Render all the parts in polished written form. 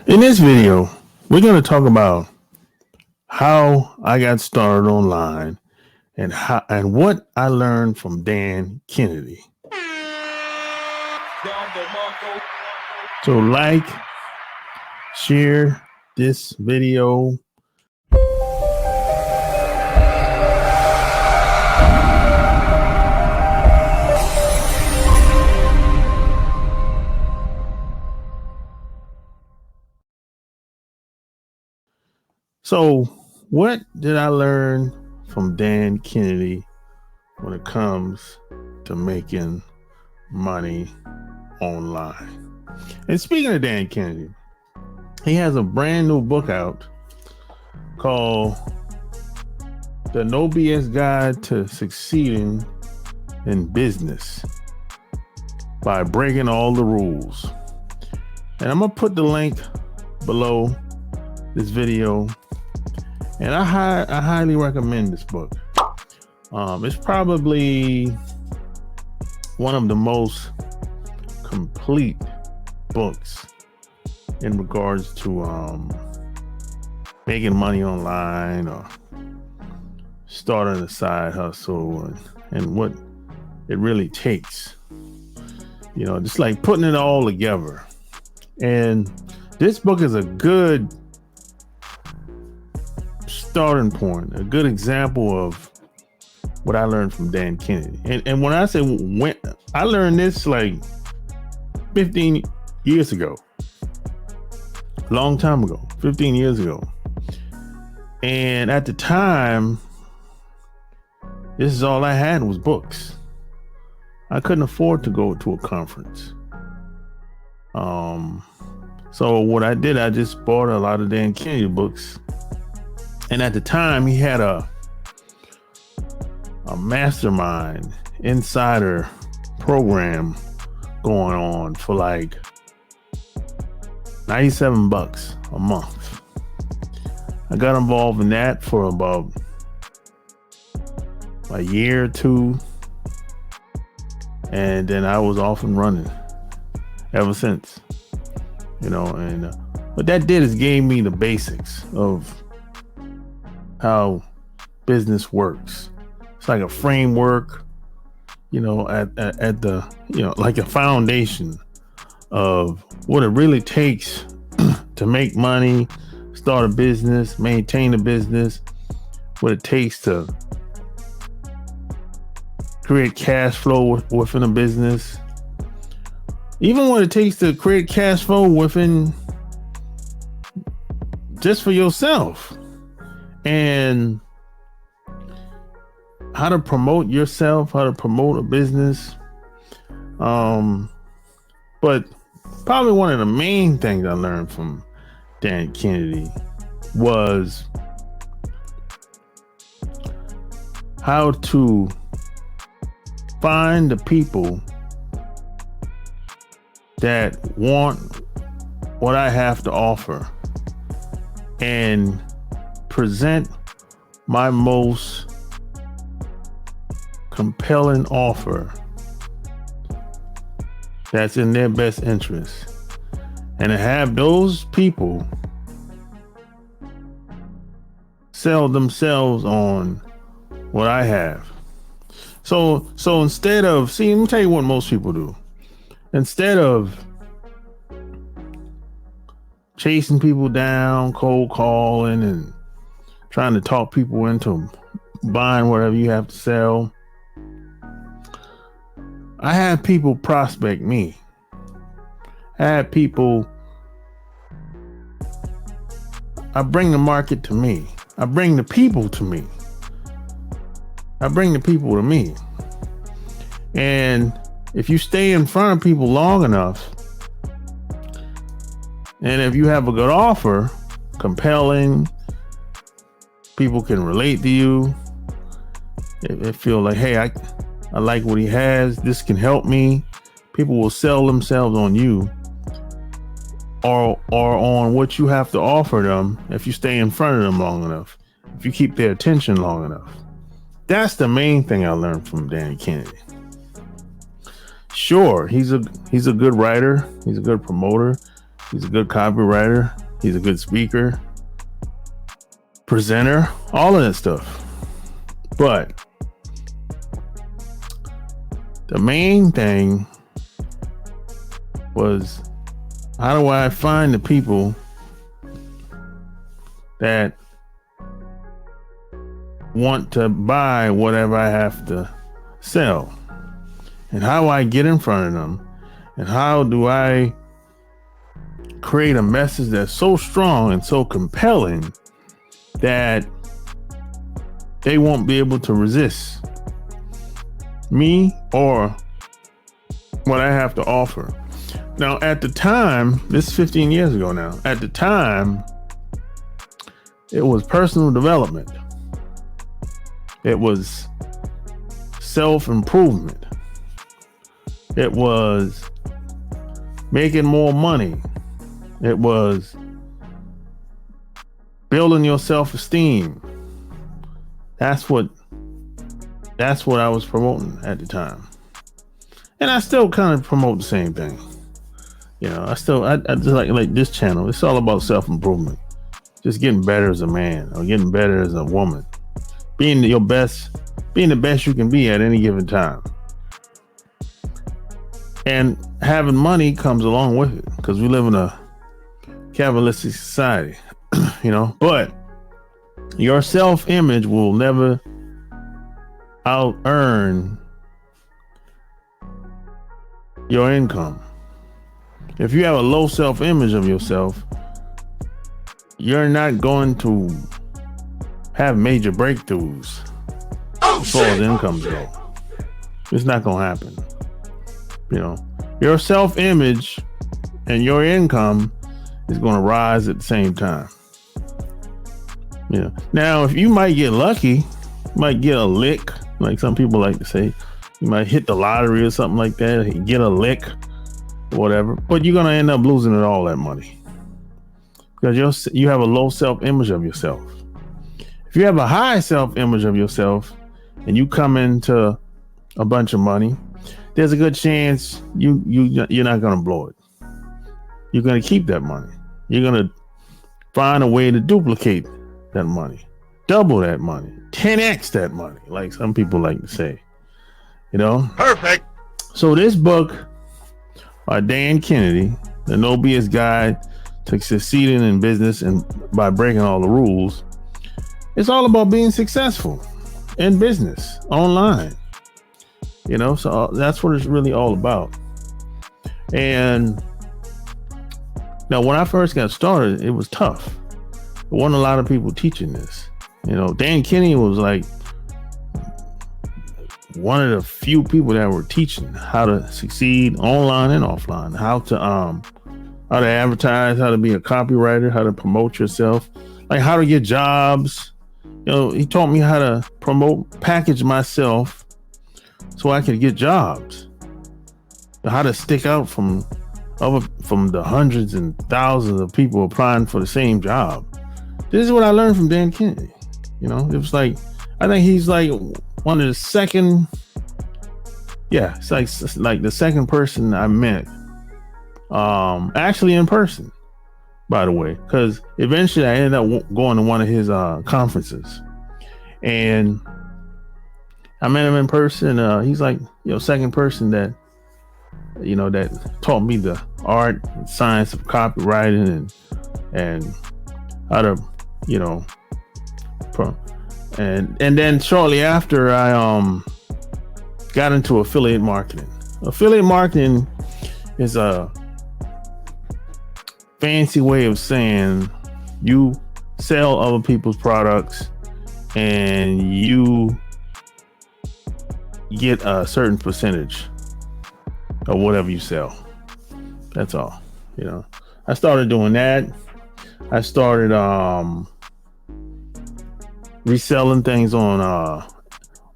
In this video, we're going to talk about how I got started online and what I learned from Dan Kennedy. So share this video. So, what did I learn from Dan Kennedy when it comes to making money online? And speaking of Dan Kennedy, he has a brand new book out called The No BS Guide to Succeeding in Business by Breaking All the Rules. And I'm going to put the link below this video. And I highly recommend this book. It's probably one of the most complete books in regards to making money online or starting a side hustle and what it really takes. You know, just like putting it all together. And this book is a good starting point, a good example of what I learned from Dan Kennedy. And when I say when I learned this like 15 years ago, long time ago, 15 years ago. And at the time, this is all I had was books. I couldn't afford to go to a conference. So what I did, I just bought a lot of Dan Kennedy books. And at the time, he had a mastermind insider program going on for like $97 a month. I got involved in that for about a year or two. And then I was off and running ever since, you know, and what that did is gave me the basics of how business works. It's like a framework, you know, at the, you know, like a foundation of what it really takes to make money, start a business, maintain a business, what it takes to create cash flow within a business, even what it takes to create cash flow within just for yourself. And how to promote yourself, how to promote a business. But probably one of the main things I learned from Dan Kennedy was how to find the people that want what I have to offer and present my most compelling offer that's in their best interest, and to have those people sell themselves on what I have. So instead of, let me tell you what most people do. Instead of chasing people down, cold calling, and trying to talk people into buying whatever you have to sell, I had people prospect me. I bring the market to me. I bring the people to me. And if you stay in front of people long enough, and if you have a good offer, compelling, people can relate to you. They feel like, hey, I like what he has. This can help me. People will sell themselves on you or on what you have to offer them if you stay in front of them long enough, if you keep their attention long enough. That's the main thing I learned from Dan Kennedy. Sure, he's a good writer. He's a good promoter. He's a good copywriter. He's a good speaker, presenter, all of that stuff. But the main thing was, how do I find the people that want to buy whatever I have to sell? And how do I get in front of them? And how do I create a message that's so strong and so compelling that they won't be able to resist me or what I have to offer? Now, at the time, this is 15 years ago now, at the time, it was personal development. It was self-improvement. It was making more money. It was building your self-esteem. That's what I was promoting at the time. And I still kind of promote the same thing. You know, I just like this channel. It's all about self-improvement. Just getting better as a man or getting better as a woman. Being the best you can be at any given time. And having money comes along with it, because we live in a capitalistic society, you know. But your self-image will never out-earn your income. If you have a low self-image of yourself, you're not going to have major breakthroughs as far as incomes go. It's not going to happen. You know, your self-image and your income is going to rise at the same time. You know, now if you might get lucky, you might get a lick, like some people like to say. You might hit the lottery or something like that, get a lick, or whatever. But you're going to end up losing it all, that money, because you have a low self-image of yourself. If you have a high self-image of yourself and you come into a bunch of money, there's a good chance you're not going to blow it. You're going to keep that money. You're going to find a way to duplicate that money, double that money, 10x that money, like some people like to say. You know? Perfect. So this book by Dan Kennedy, The No BS Guide to Succeeding in Business and by Breaking All the Rules, it's all about being successful in business online. You know, so that's what it's really all about. And now, when I first got started, it was tough. There wasn't a lot of people teaching this. You know, Dan Kennedy was like one of the few people that were teaching how to succeed online and offline, how to advertise, how to be a copywriter, how to promote yourself, like how to get jobs. You know, he taught me how to package myself so I could get jobs, how to stick out from the hundreds and thousands of people applying for the same job. This is what I learned from Dan Kennedy. You know, it was like, I think he's like one of the second, it's like the second person I met, actually in person, by the way, because eventually I ended up going to one of his conferences, and I met him in person. He's like, second person that, that taught me the art and science of copywriting and how to, and then shortly after I got into affiliate marketing. Affiliate marketing is a fancy way of saying you sell other people's products and you get a certain percentage of whatever you sell. That's all. I started doing that. I started reselling things on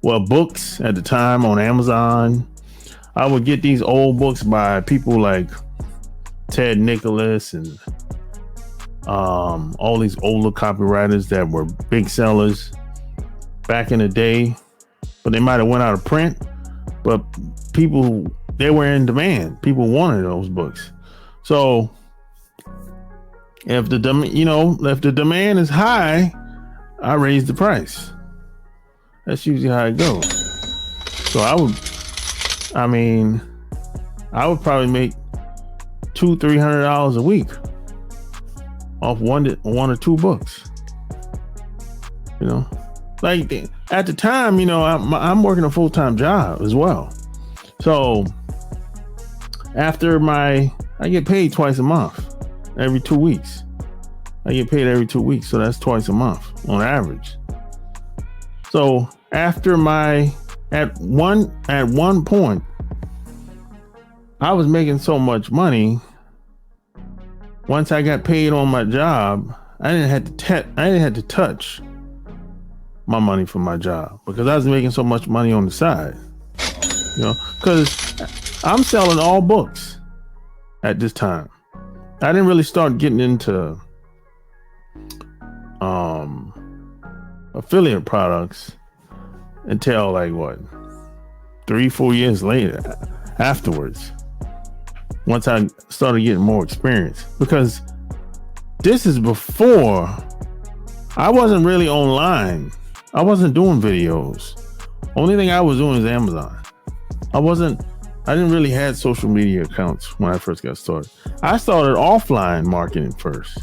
books at the time on Amazon. I would get these old books by people like Ted Nicholas and all these older copywriters that were big sellers back in the day, but they might have went out of print, but they were in demand. People wanted those books. So If if the demand is high, I raise the price. That's usually how it goes. So I would probably make $200-$300 a week off one or two books. Like at the time, I'm working a full-time job as well. So after I get paid twice a month, every 2 weeks. I get paid every 2 weeks, so that's twice a month on average. So after at one point, I was making so much money. Once I got paid on my job, I didn't have to touch my money from my job because I was making so much money on the side. Because I'm selling all books at this time. I didn't really start getting into affiliate products until 3-4 years later afterwards, once I started getting more experience, because this is before I wasn't really online. I wasn't doing videos. Only thing I was doing is Amazon. I didn't really have social media accounts when I first got started. I started offline marketing first.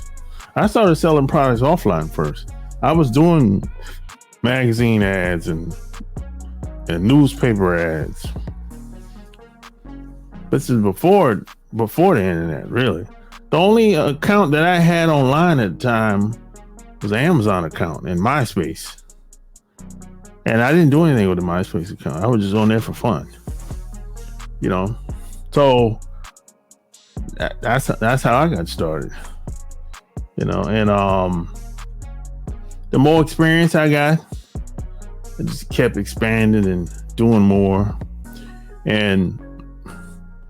I started selling products offline first. I was doing magazine ads and newspaper ads. This is before the internet, really. The only account that I had online at the time was an Amazon account and MySpace. And I didn't do anything with the MySpace account. I was just on there for fun. So that's how I got started. And the more experience I got, I just kept expanding and doing more. And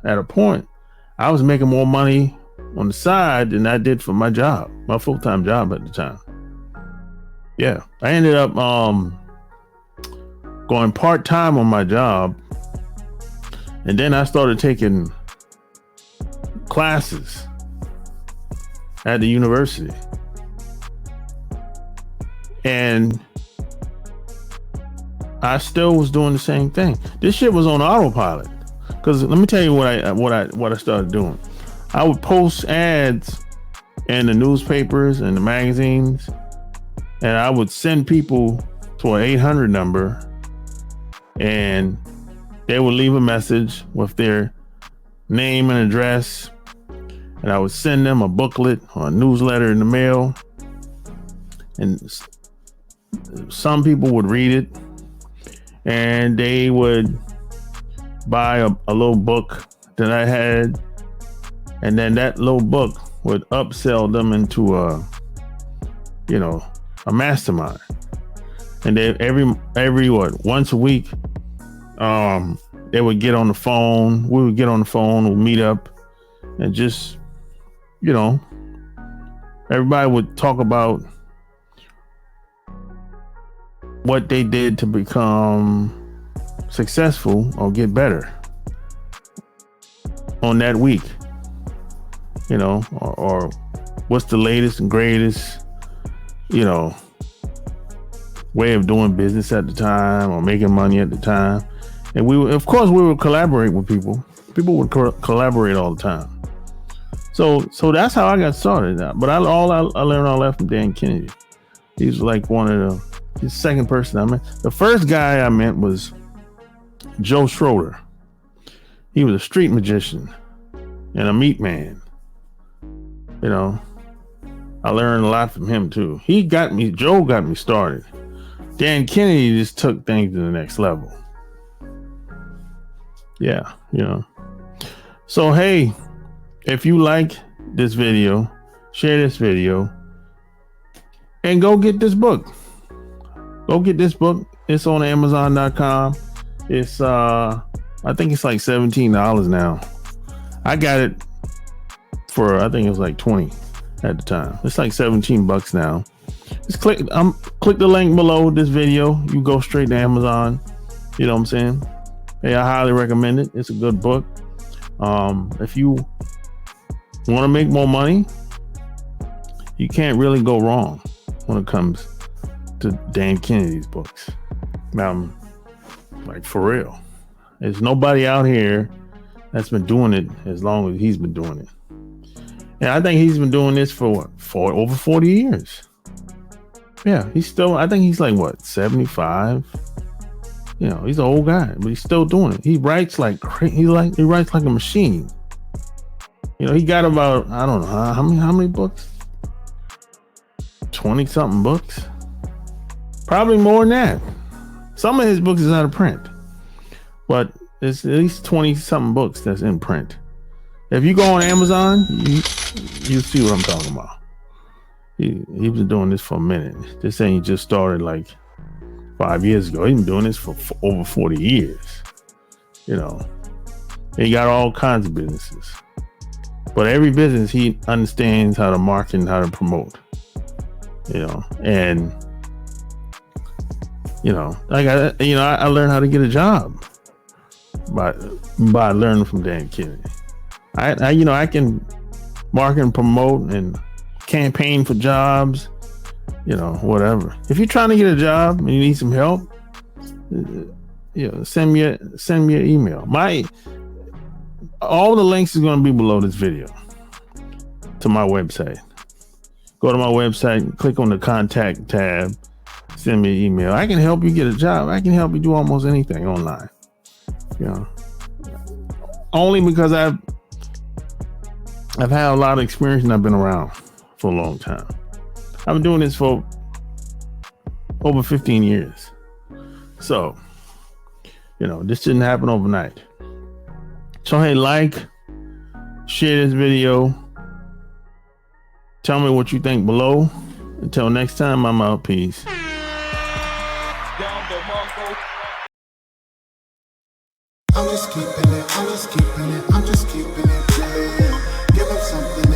at a point, I was making more money on the side than I did for my job, my full-time job at the time. Yeah, I ended up going part-time on my job, and then I started taking classes at the university. And I still was doing the same thing. This shit was on autopilot. Because let me tell you what I started doing. I would post ads in the newspapers and the magazines, and I would send people to an 800 number, and they would leave a message with their name and address, and I would send them a booklet or a newsletter in the mail, and some people would read it, and they would buy a little book that I had, and then that little book would upsell them into a mastermind. And then every once a week, they would get on the phone. We would get on the phone, we'd meet up, and just, everybody would talk about what they did to become successful or get better on that week, or what's the latest and greatest, way of doing business at the time or making money at the time. And we would collaborate with people. People would collaborate all the time. So that's how I got started. But I learned all that from Dan Kennedy. He was like the second person I met. The first guy I met was Joe Schroeder. He was a street magician and a meat man. I learned a lot from him too. Joe got me started. Dan Kennedy just took things to the next level. Yeah, So hey, if you like this video, share this video and go get this book. Go get this book. It's on Amazon.com. It's I think it's like $17 now. I got it for, I think it was like 20 at the time. It's like $17 now. Just click the link below this video. You go straight to Amazon. You know what I'm saying? Hey, I highly recommend it. It's a good book. If you want to make more money, You can't really go wrong when it comes to Dan Kennedy's books. Like for real. There's nobody out here that's been doing it as long as he's been doing it. And I think he's been doing this for over 40 years. Yeah, I think he's like, what, 75? You know, he's an old guy, but he's still doing it. He writes like he writes like a machine. You know, he got about, I don't know, how many books? 20 something books. Probably more than that. Some of his books is out of print, but there's at least 20 something books that's in print. If you go on Amazon, you see what I'm talking about. He's been doing this for a minute. This ain't just started like 5 years ago. He's been doing this for over 40 years. You know, he got all kinds of businesses, but every business he understands how to market and how to promote. You know, and you know, I learned how to get a job by learning from Dan Kennedy. I can market and promote and campaign for jobs, you know, whatever. If you're trying to get a job and you need some help, you know, send me an email. All the links is going to be below this video to my website. Go to my website, click on the contact tab, send me an email. I can help you get a job. I can help you do almost anything online. You know, only because I've had a lot of experience and I've been around for a long time. I've been doing this for over 15 years. So, you know, this didn't happen overnight. So, hey, share this video. Tell me what you think below. Until next time, I'm out. Peace. I'm just keeping it real. Give them something,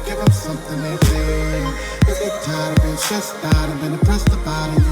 give them something they feel. If they tired of being stressed out and been depressed about it,